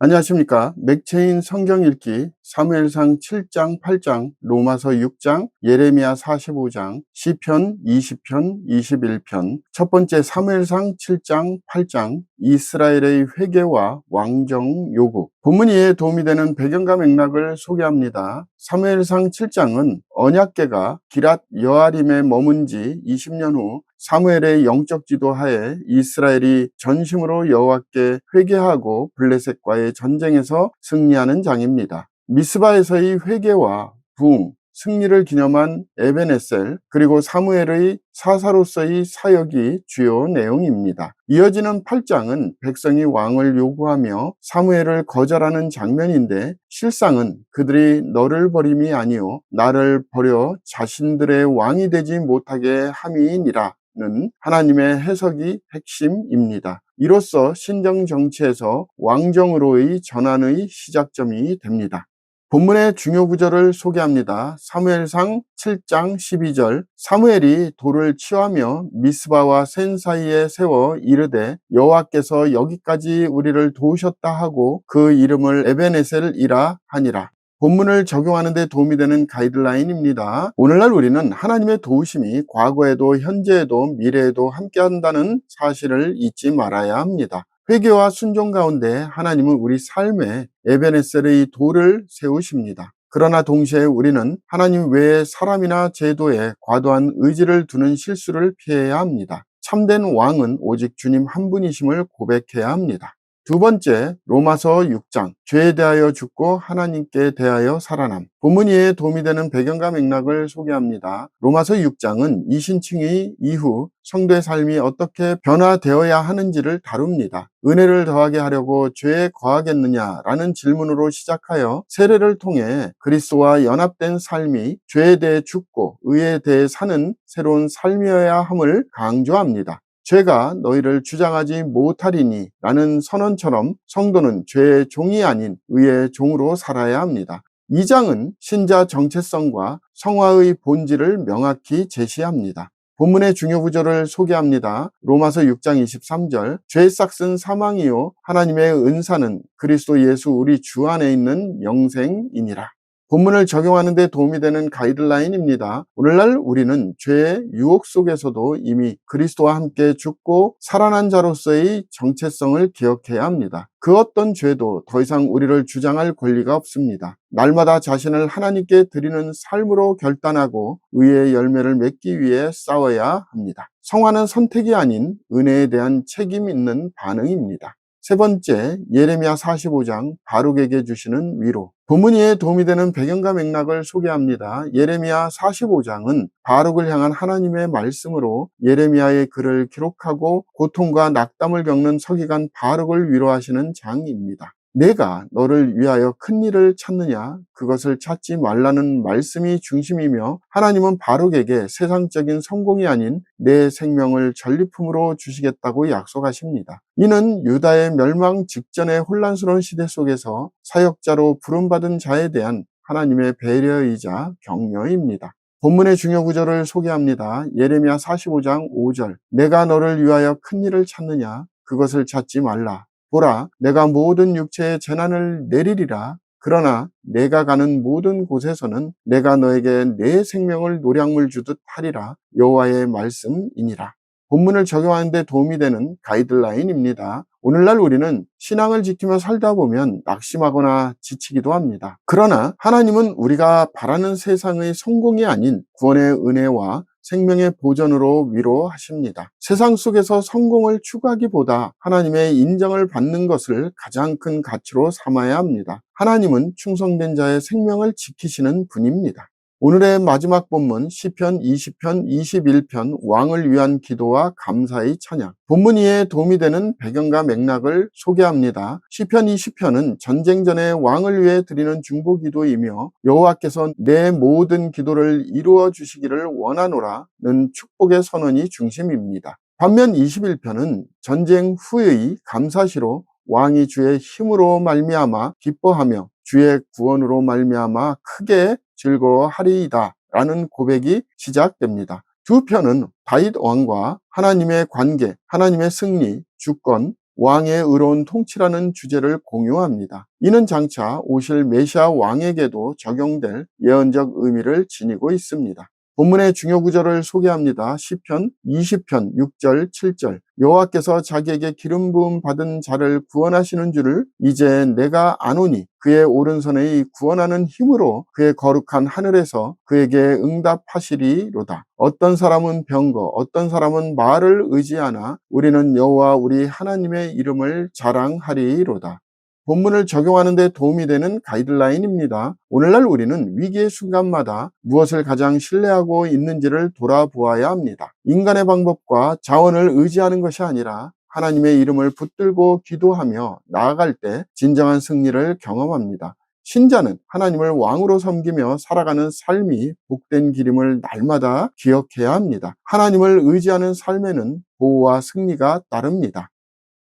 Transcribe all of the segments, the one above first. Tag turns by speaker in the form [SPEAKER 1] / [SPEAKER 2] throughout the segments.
[SPEAKER 1] 안녕하십니까. 맥체인 성경 읽기 사무엘상 7장, 8장, 로마서 6장, 예레미야 45장, 시편 20편, 21편. 첫 번째 사무엘상 7장, 8장, 이스라엘의 회개와 왕정 요구. 본문 이해에 도움이 되는 배경과 맥락을 소개합니다. 사무엘상 7장은 언약궤가 기랏 여아림에 머문 지 20년 후 사무엘의 영적 지도하에 이스라엘이 전심으로 여호와께 회개하고 블레셋과의 전쟁에서 승리하는 장입니다. 미스바에서의 회개와 부흥, 승리를 기념한 에벤에셀 그리고 사무엘의 사사로서의 사역이 주요 내용입니다. 이어지는 8장은 백성이 왕을 요구하며 사무엘을 거절하는 장면인데 실상은 그들이 너를 버림이 아니요 나를 버려 자신들의 왕이 되지 못하게 함이니라 는 하나님의 해석이 핵심입니다. 이로써 신정 정치에서 왕정으로의 전환의 시작점이 됩니다. 본문의 중요 구절을 소개합니다. 사무엘상 7장 12절 사무엘이 돌을 취하며 미스바와 센 사이에 세워 이르되 여호와께서 여기까지 우리를 도우셨다 하고 그 이름을 에벤에셀이라 하니라. 본문을 적용하는 데 도움이 되는 가이드라인입니다. 오늘날 우리는 하나님의 도우심이 과거에도 현재에도 미래에도 함께한다는 사실을 잊지 말아야 합니다. 회개와 순종 가운데 하나님은 우리 삶에 에벤에셀의 돌을 세우십니다. 그러나 동시에 우리는 하나님 외의 사람이나 제도에 과도한 의지를 두는 실수를 피해야 합니다. 참된 왕은 오직 주님 한 분이심을 고백해야 합니다. 두 번째, 로마서 6장, 죄에 대하여 죽고 하나님께 대하여 살아남. 본문 이해에 도움이 되는 배경과 맥락을 소개합니다. 로마서 6장은 이신칭의 이후 성도의 삶이 어떻게 변화되어야 하는지를 다룹니다. 은혜를 더하게 하려고 죄에 거하겠느냐라는 질문으로 시작하여 세례를 통해 그리스도와 연합된 삶이 죄에 대해 죽고 의에 대해 사는 새로운 삶이어야 함을 강조합니다. 죄가 너희를 주장하지 못하리니 라는 선언처럼 성도는 죄의 종이 아닌 의의 종으로 살아야 합니다. 2장은 신자 정체성과 성화의 본질을 명확히 제시합니다. 본문의 중요 구절을 소개합니다. 로마서 6장 23절 죄의 싹은 사망이요 하나님의 은사는 그리스도 예수 우리 주 안에 있는 영생이니라. 본문을 적용하는 데 도움이 되는 가이드라인입니다. 오늘날 우리는 죄의 유혹 속에서도 이미 그리스도와 함께 죽고 살아난 자로서의 정체성을 기억해야 합니다. 그 어떤 죄도 더 이상 우리를 주장할 권리가 없습니다. 날마다 자신을 하나님께 드리는 삶으로 결단하고 의의 열매를 맺기 위해 싸워야 합니다. 성화는 선택이 아닌 은혜에 대한 책임 있는 반응입니다. 세 번째, 예레미야 45장 바룩에게 주시는 위로. 본문에 도움이 되는 배경과 맥락을 소개합니다. 예레미야 45장은 바룩을 향한 하나님의 말씀으로 예레미야의 글을 기록하고 고통과 낙담을 겪는 서기관 바룩을 위로하시는 장입니다. 내가 너를 위하여 큰 일을 찾느냐? 그것을 찾지 말라는 말씀이 중심이며 하나님은 바룩에게 세상적인 성공이 아닌 내 생명을 전리품으로 주시겠다고 약속하십니다. 이는 유다의 멸망 직전의 혼란스러운 시대 속에서 사역자로 부름받은 자에 대한 하나님의 배려이자 격려입니다. 본문의 중요 구절을 소개합니다. 예레미야 45장 5절 내가 너를 위하여 큰 일을 찾느냐? 그것을 찾지 말라. 보라, 내가 모든 육체의 재난을 내리리라. 그러나 내가 가는 모든 곳에서는 내가 너에게 내 생명을 노량물 주듯 하리라. 여호와의 말씀이니라. 본문을 적용하는 데 도움이 되는 가이드라인입니다. 오늘날 우리는 신앙을 지키며 살다 보면 낙심하거나 지치기도 합니다. 그러나 하나님은 우리가 바라는 세상의 성공이 아닌 구원의 은혜와 생명의 보전으로 위로하십니다. 세상 속에서 성공을 추구하기보다 하나님의 인정을 받는 것을 가장 큰 가치로 삼아야 합니다. 하나님은 충성된 자의 생명을 지키시는 분입니다. 오늘의 마지막 본문 시편 20편 21편 왕을 위한 기도와 감사의 찬양. 본문 이해에 도움이 되는 배경과 맥락을 소개합니다. 시편 20편은 전쟁 전에 왕을 위해 드리는 중보기도이며 여호와께서 내 모든 기도를 이루어 주시기를 원하노라는 축복의 선언이 중심입니다. 반면 21편은 전쟁 후의 감사시로 왕이 주의 힘으로 말미암아 기뻐하며 주의 구원으로 말미암아 크게 즐거워하리이다 라는 고백이 시작됩니다. 두 편은 다윗 왕과 하나님의 관계, 하나님의 승리, 주권, 왕의 의로운 통치라는 주제를 공유합니다. 이는 장차 오실 메시아 왕에게도 적용될 예언적 의미를 지니고 있습니다. 본문의 중요 구절을 소개합니다. 시편 20편 6절 7절 여호와께서 자기에게 기름 부음 받은 자를 구원하시는 줄을 이제 내가 아노니 그의 오른손의 구원하는 힘으로 그의 거룩한 하늘에서 그에게 응답하시리로다. 어떤 사람은 병거 어떤 사람은 말을 의지하나 우리는 여호와 우리 하나님의 이름을 자랑하리로다. 본문을 적용하는 데 도움이 되는 가이드라인입니다. 오늘날 우리는 위기의 순간마다 무엇을 가장 신뢰하고 있는지를 돌아보아야 합니다. 인간의 방법과 자원을 의지하는 것이 아니라 하나님의 이름을 붙들고 기도하며 나아갈 때 진정한 승리를 경험합니다. 신자는 하나님을 왕으로 섬기며 살아가는 삶이 복된 길임을 날마다 기억해야 합니다. 하나님을 의지하는 삶에는 보호와 승리가 따릅니다.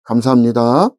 [SPEAKER 1] 감사합니다.